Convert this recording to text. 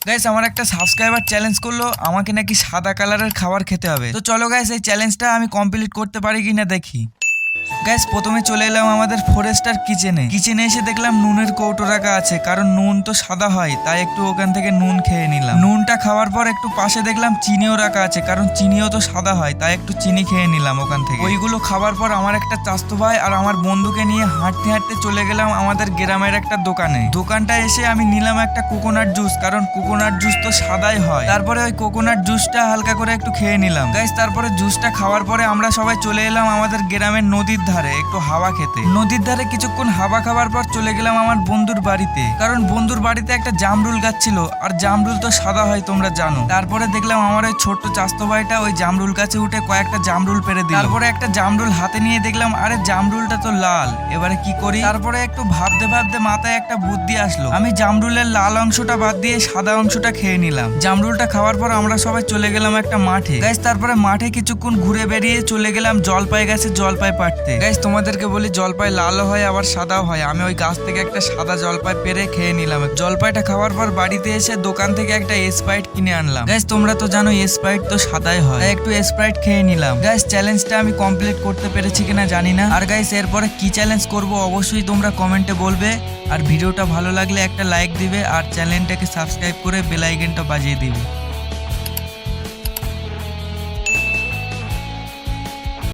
Guys আমার একটা subscriber challenge করলো আমাকে নাকি সাদা কালারের খাবার খেতে হবে। তো চলো গাইস এই চ্যালেঞ্জটা আমি কমপ্লিট করতে পারি কিনা দেখি। গাইস প্রথমে চলে এলাম আমাদের ফরেস্টার কিচেনে এসে দেখলাম নুনের কৌটো রাখা আছে, কারণ নুন তো সাদা হয় তাই একটু ওখান থেকে নুন খেয়ে নিলাম। নুনটা খাওয়ার পর একটু পাশে দেখলাম চিনিও রাখা আছে, কারণ চিনিও তো সাদা হয় তাই একটু চিনি খেয়ে নিলাম ওখান থেকে। ওইগুলো খাবার পর আমার একটা চাচাতো ভাই আর আমার বন্ধুকে নিয়ে হাঁটতে হাঁটতে চলে গেলাম আমাদের গ্রামের একটা দোকানটা এসে আমি নিলাম একটা কোকোনাট জুস, কারণ কোকোনাট জুস তো সাদাই হয়। তারপরে ওই কোকোনাট জুসটা হালকা করে একটু খেয়ে নিলাম। গাইস তারপরে জুসটা খাওয়ার পরে আমরা সবাই চলে এলাম আমাদের গ্রামের নদীর ধারে একটু হাওয়া খেতে। নদীর ধারে কিছুক্ষণ হাওয়া খাওয়ার পর চলে গেলাম আমার বন্ধুর বাড়িতে, কারণ বন্ধুর বাড়িতে একটা জামরুল গাছ ছিল আর জামরুল তো সাদা হয় তোমরা জানো। তারপরে দেখলাম আমার ওই ছোট্ট চাচাতো ভাইটা ওই জামরুল গাছে উঠে কয়েকটা জামরুল পেরে দিল। তারপরে একটা জামরুল হাতে নিয়ে দেখলাম আরে জামরুলটা তো লাল, এবারে কি করি। তারপরে একটু ভাবতে ভাবতে মাথায় একটা বুদ্ধি আসলো, আমি জামরুলের লাল অংশটা বাদ দিয়ে সাদা অংশটা খেয়ে নিলাম। জামরুলটা খাওয়ার পর আমরা সবাই চলে গেলাম একটা মাঠে। গাইস তারপরে মাঠে কিছুক্ষণ ঘুরে বেরিয়ে চলে গেলাম জলপাই গাছে জলপাই পাড়তে। গাইস তোমাদেরকে বলি জলপাই লালও হয় আবার সাদাও হয়। আমি ওই গাছ থেকে একটা সাদা জলপাই পেরে খেয়ে নিলাম। জলপাইটা খাওয়ার পর বাড়িতে এসে দোকান থেকে একটা স্প্রাইট কিনে আনলাম। গাইস তোমরা তো জানো স্প্রাইট তো সাদাই হয়, তাই একটু স্প্রাইট খেয়ে নিলাম। গাইস চ্যালেঞ্জটা আমি কমপ্লিট করতে পেরেছি কিনা জানি না। আর গাইস এরপরে কি চ্যালেঞ্জ করব অবশ্যই তোমরা কমেন্টে বলবে। আর ভিডিওটা ভালো লাগলে একটা লাইক দিবে আর চ্যানেলটাকে সাবস্ক্রাইব করে বেল আইকনটা বাজিয়ে দিবে।